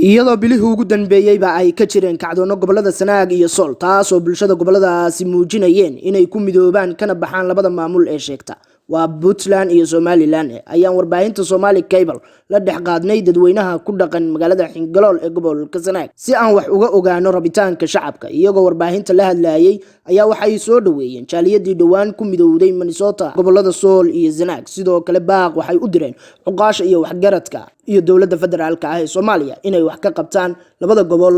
iyadoo bilihii ugu danbeeyayba ay ka jireen kacdoono gobolada Sanaag iyo Sool taas oo bulshada goboladaasi muujinayeen inay ku midoobaan kana baxaan labada maamul ee sheegta waa Puntland iyo Somaliland ayaan warbaahinta Somali Cable la dhex qaadnay dadweynaha ku dhaqan magaalada Xingalool ee gobolka Sanaag si aan wax uga ogaano rabitaanka shacabka iyagoo warbaahinta la hadlayay ayaa waxay soo dhaweeyeen jaaliyadii dhawaan ku midowday Minnesota gobolada Sool iyo Sanaag sidoo kale baaq waxay u direen cuqaasha iyo waxgaradka iyo dawladda federaalka ah ee Soomaaliya inay wax ka qabtaan labada gobol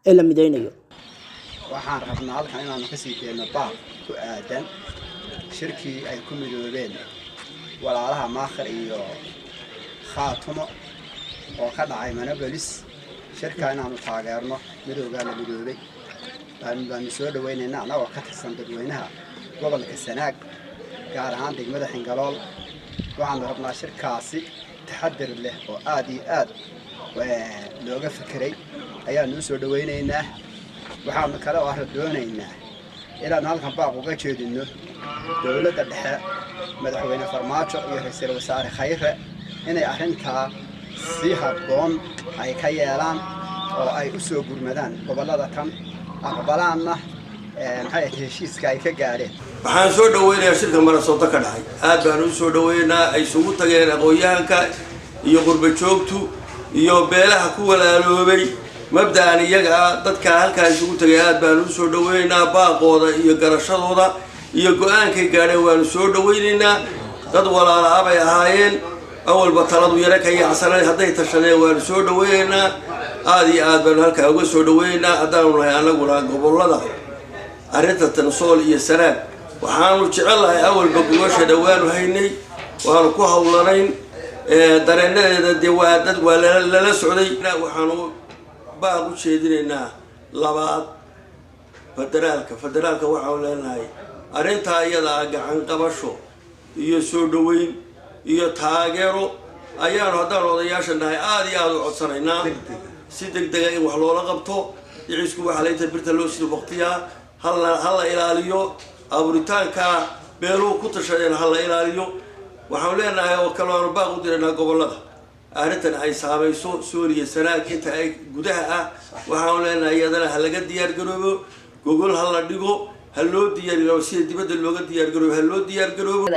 ee la mideynayo waxaan rabnaa halkan inaan ka sii keenno baaq ku aadan shirkii ay ku midoobeen walaalaha Maakhir iyo Khaatumo oo ka dhacay Manabolis shirka inaanu taageerno midowga la midoobay baan soo dhaweynaynaa anagoo ka tirsan dadweynaha gobolka Sanaag gaar ahaan degmada Xingalool waxaan rabnaa shirkaasi taxadir leh oo aad iyo aad looga fikiray ayaan soo dhaweynaynaa waxaan kale oo doonaynaa inaan halkan baaq uga jeedino dawladda dhexe madaxweyne Farmaajo iyo ra'iisul wasaare Khayre inay arrinta si habboon ay ka yeelaan oo ay u soo gurmadaan gobolada kan aqbalaanna maxay heshiiska ay ka gaareen waxaan soo dhaweynayaa shirka Minnesota ka dhacay aad baan u soo dhaweynaa ay isugu tageen aqoonyahanka iyo qurba joogtu iyo beelaha ku walaaloobay mabda'an iyaga dadka halka isugu tagay aad baan u soo dhaweynaa baaqooda iyo garashadooda iyo go'aankay gaareen waan soo dhaweynaynaa dad walaalo ah bay ahaayeen awalba taladu yara ka yaacsanay haday tashadeen waan soo dhaweynaynaa aad iyo aad baan halka uga soo dhaweynaynaa hadaan nahay anaguna gobolada arrinta Sool iyo Sanaag waxaanu jecelahay awalba gubasha dhawaan haynay waanu ku hawlanayn dareenadeeda waa dad lala socday waxaanu baaq u jeedinaynaa labaad federaalka waxaan leenahay arrinta iyada gacan qabasho iyo soo dhaweyn iyo taageero ayaanu hadaan odayaasha nahay aad iyo aad u codsanaynaa si degdeg ah in wax loola qabto isku waxa leeyahay birta loo sii waqtiga hal ilaaliyo aburitaanka beelo ku tashadeen hal ilaaliyo waxaan leenahay oo kale oo baaq u direynaa gobolada arrintan ay saamayso Suuriya Sanaag inta ay gudaha ah waxaan leenahay iyadana hal laga diyaar garoobo gogol hal la dhigo hal loo diyaar garoobo si dibadda looga diyaar garoobo hal loo diyaar garoobo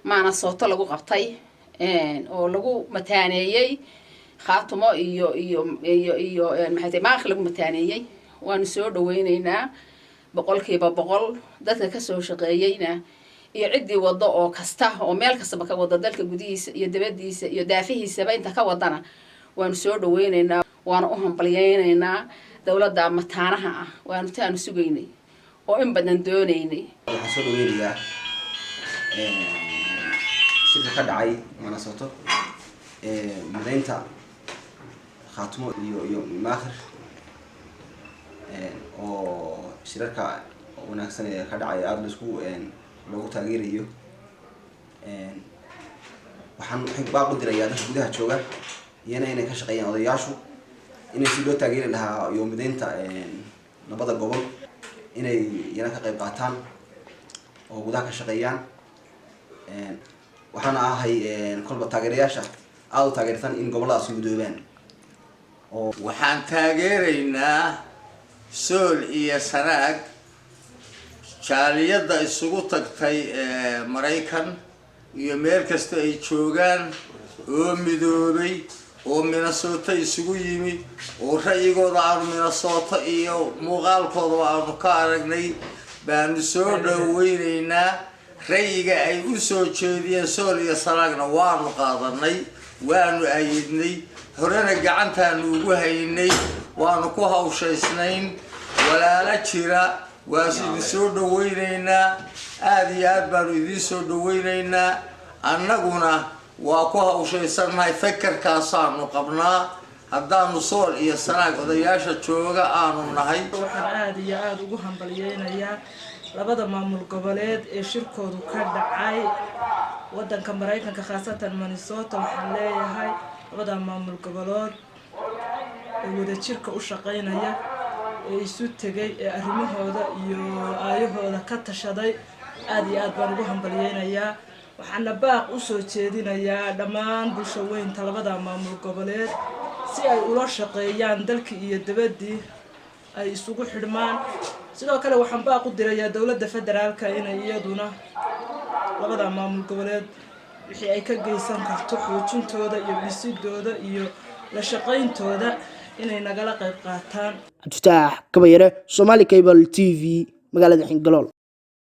maana sooto lagu qabtay oo lagu mataaneeyay Khaatumo iyo maxay Maakhir lagu mataaneeyay waan soo dhaweynaynaa boqolkiiba boqol dadka ka soo shaqeeyayna iyo cidii wado oo kasta oo meel kasta ka wada dalka gudihiisa iyo dibadiisa iyo daafihiisaba inta ka wadana waan soo dhaweynaynaa waan u hambalyeeynaa dawladda mataanaha ah waan taan sugaynay oo in badan doonaynay waxaan soo dhaweynayaa shirka ka dhacay Minnesota mideynta Khaatumo iyo Maakhir oo shirka wanaagsan ee ka dhacay aad loogu taageerayo waxaan baaq u dirayaa dadka gudaha jooga iyana inay ka shaqeeyaan odayaashu inay si loo taageeri lahaa iyo mideynta labada gobol inay iyana ka qayb qaataan oo gudaha ka shaqeeyaan waxaan ahay kolba taageerayaasha aad u taageersan in goboladaas midoobaan oo waxaan taageeraynaa Sool iyo Sanaag jaaliyada isugu tagtay Mareykan iyo meel kasta ay joogaan oo midoobay oo Minnesota isugu yimi oo ra'yigooda aan Minnesota iyo muuqaalkooda aan ka aragnay baan soo dhaweynaynaa ra'yiga ay u soo jeediyeen Sool iyo Sanaagna waanu qaadanay waanu ayidnay horena gacantaanu ugu haynay waanu ku hawshaysnayn walaala jira waasiin soo dhaweynaynaa aad iyo aad baanu idin soo dhaweynaynaa annaguna waa ku hawshaysanahay fikirkaasaanu qabnaa haddaanu Sool iyo Sanaag odayaasha jooga aanu nahay waxaan aad iyo aad ugu hambalyeeynayaa labada maamul goboleed ee shirkoodu ka dhacay wadanka Mareykanka khaasatan Minnesota waxaan leeyahay labada maamul goboleed ee wada jirka u shaqeynaya ee isu tagay ee arrimahooda iyo aayahooda ka tashaday aad iyo aad baan ugu hambalyeeynayaa waxaan baaq u soo jeedinayaa dhammaan bulsho weynta labada maamul goboleed si ay ula shaqeeyaan dalkii iyo dabadii ay isugu xidhmaan sidoo kale waxaan baaq u dirayaa dowladda federaalka inay iyaduna labada maamul goboleed wixii ay ka geysan karto xoojintooda iyo dhisidooda iyo la shaqayntooda inay nagala qayb qaataan. Cabdifitaax Kabayare, Somali Cable TV, magaalada Xingalool.